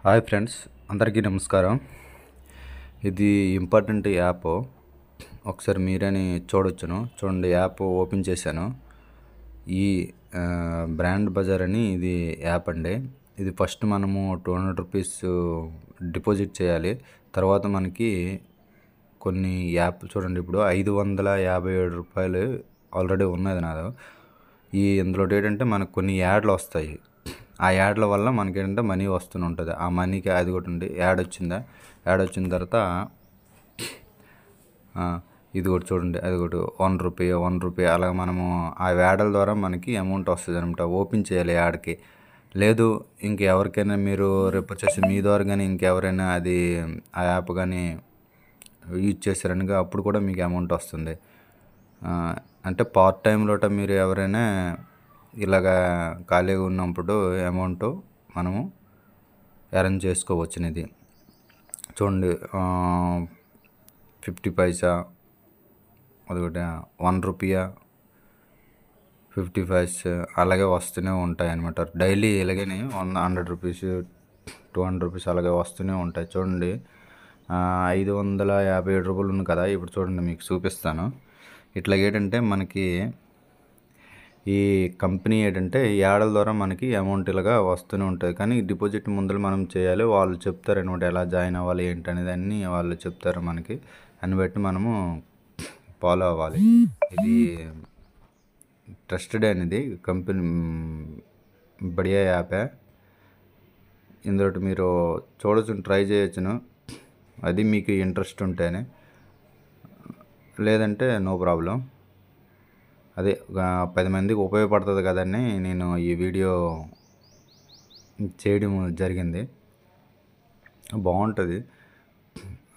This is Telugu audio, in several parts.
హాయ్ ఫ్రెండ్స్, అందరికీ నమస్కారం. ఇది ఇంపార్టెంట్ యాప్. ఒకసారి మీరని చూడండి. యాప్ ఓపెన్ చేశాను. ఈ బ్రాండ్ బజార్ అని ఇది యాప్ అండి. ఇది ఫస్ట్ మనము 200 రూపీస్ డిపాజిట్ చేయాలి. తర్వాత మనకి కొన్ని యాప్ చూడండి, ఇప్పుడు 557 రూపాయలు ఆల్రెడీ ఉన్నది నాది. ఇందులో ఏంటంటే మనకు కొన్ని యాడ్లు వస్తాయి. ఆ యాడ్ల వల్ల మనకేంటంటే మనీ వస్తూనే ఉంటుంది. ఆ మనీకి అది కూడా ఉంది. యాడ్ వచ్చిన తర్వాత ఇది కూడా చూడండి, అది కూడా 1 రూపీ అలా మనము ఆ యాడ్ల ద్వారా మనకి అమౌంట్ వస్తుంది అనమాట. ఓపెన్ చేయాలి యాడ్కి. లేదు ఇంకెవరికైనా మీరు రేపు వచ్చేసి మీ ద్వారా కానీ ఇంకెవరైనా అది ఆ యాప్ కానీ యూజ్ చేశారనుకో అప్పుడు కూడా మీకు అమౌంట్ వస్తుంది. అంటే పార్ట్ టైంలో మీరు ఎవరైనా ఇలాగా ఖాళీగా ఉన్నప్పుడు అమౌంట్ మనము ఎర్న్ చేసుకోవచ్చు. ఇది చూడండి, 50 పైసా, అదొకటి 1 రూపీయా, 50 పైస్ అలాగే వస్తూనే ఉంటాయి అన్నమాట. డైలీ ఇలాగే 100 రూపీస్, 200 రూపీస్ అలాగే వస్తూనే ఉంటాయి. చూడండి, 557 రూపాయలు ఉంది కదా. ఇప్పుడు చూడండి, మీకు చూపిస్తాను. ఇట్లా ఏంటంటే మనకి ఈ కంపెనీ ఏంటంటే యాడ్ల ద్వారా మనకి అమౌంట్ ఇలాగా వస్తూనే ఉంటుంది. కానీ డిపాజిట్ ముందర మనం చేయాలి. వాళ్ళు చెప్తారు అనమాట, ఎలా జాయిన్ అవ్వాలి ఏంటనేది అన్నీ వాళ్ళు చెప్తారు మనకి. అని బట్టి మనము ఫాలో అవ్వాలి. ఇది ట్రస్టెడ్ అనేది కంపెనీ, బడియా యాపే. ఇందులో మీరు చూడొచ్చు, ట్రై చేయొచ్చును. అది మీకు ఇంట్రెస్ట్ ఉంటేనే, లేదంటే నో ప్రాబ్లం. అదే 10 మందికి ఉపయోగపడుతుంది కదని నేను ఈ వీడియో చేయడం జరిగింది. బాగుంటుంది.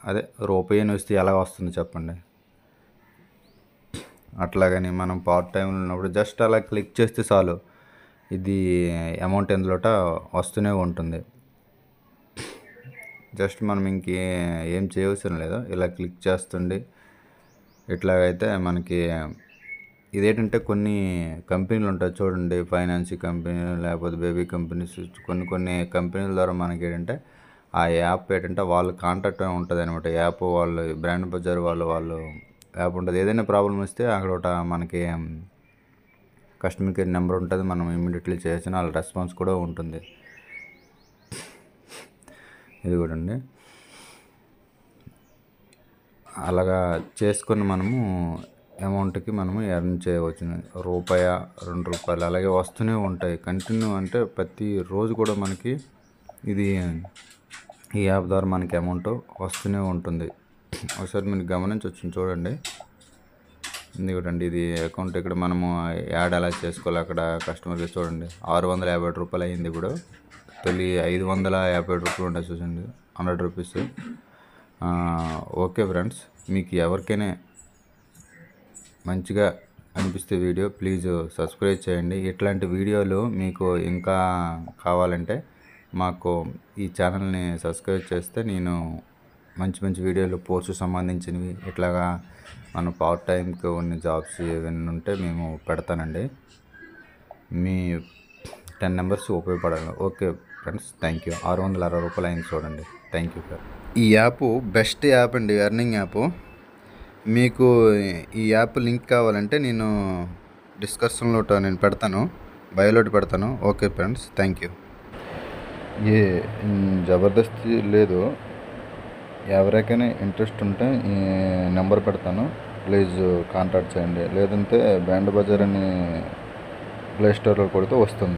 అదే రూపాయి వస్తే ఎలా వస్తుంది చెప్పండి. అట్లాగని మనం పార్ట్ టైంలో ఉన్నప్పుడు జస్ట్ అలా క్లిక్ చేస్తే చాలు, ఇది అమౌంట్ ఎందులోట వస్తూనే ఉంటుంది. జస్ట్ మనం ఏం చేయవలసిన లేదు, ఇలా క్లిక్ చేస్తుండి. ఇట్లాగైతే మనకి ఇదేంటంటే కొన్ని కంపెనీలు ఉంటాయి చూడండి, ఫైనాన్స్ కంపెనీ లేకపోతే బేబీ కంపెనీస్, కొన్ని కంపెనీల ద్వారా మనకి ఏంటంటే ఆ యాప్ ఏంటంటే వాళ్ళ కాంటాక్ట్ ఉంటుంది అనమాట. యాప్ వాళ్ళు బ్రాండ్ బజార్ వాళ్ళు యాప్ ఉంటుంది. ఏదైనా ప్రాబ్లం వస్తే అక్కడ మనకి కస్టమర్ కేర్ నెంబర్ ఉంటుంది. మనం ఇమ్మీడియట్లీ చేయొచ్చు. వాళ్ళ రెస్పాన్స్ కూడా ఉంటుంది. ఇది కూడా అండి, అలాగా చేసుకొని మనము అమౌంట్కి మనము ఎర్న్ చేయవచ్చు. రూపాయ, 2 రూపాయలు అలాగే వస్తూనే ఉంటాయి కంటిన్యూ. అంటే ప్రతిరోజు కూడా మనకి ఈ యాప్ ద్వారా మనకి అమౌంట్ వస్తూనే ఉంటుంది. ఒకసారి మీరు గమనించవచ్చు, చూడండి. ఎందుకంటే ఇది అకౌంట్ ఇక్కడ మనము యాడ్ ఎలా చేసుకోవాలి, అక్కడ కస్టమర్కి చూడండి 650 రూపాయలు అయింది. ఇప్పుడు 550 రూపాయలు ఉంటాయి చూడండి, 100 రూపీస్. ఓకే ఫ్రెండ్స్, మీకు ఎవరికైనా మంచిగా అనిపిస్తే వీడియో ప్లీజ్ సబ్స్క్రైబ్ చేయండి. ఇట్లాంటి వీడియోలు మీకు ఇంకా కావాలంటే మాకు ఈ ఛానల్ని సబ్స్క్రైబ్ చేస్తే నేను మంచి వీడియోలు పోస్ట్ సంబంధించినవి ఇట్లాగా మన పార్ట్ టైంకి ఉన్న జాబ్స్ ఏమైనా ఉంటే మేము పెడతానండి. మీ 10 మెంబర్స్ ఉపయోగపడాలి. Okay friends, thank you. 660 రూపాయలు అయింది చూడండి. Thank you sir. ఈ యాప్ బెస్ట్ యాప్ అండి, ఎర్నింగ్ యాప్. మీకు ఈ యాప్ లింక్ కావాలంటే నేను డిస్క్రిప్షన్లో నేను పెడతాను, బయోలోటి పెడతాను. Okay friends, thank you. జబర్దస్తి లేదు, ఎవరికైనా ఇంట్రెస్ట్ ఉంటే ఈ నెంబర్ పెడతాను, ప్లీజ్ కాంటాక్ట్ చేయండి. లేదంటే బ్రాండ్ బజార్ అని ప్లే స్టోర్లో కొడితే వస్తుంది.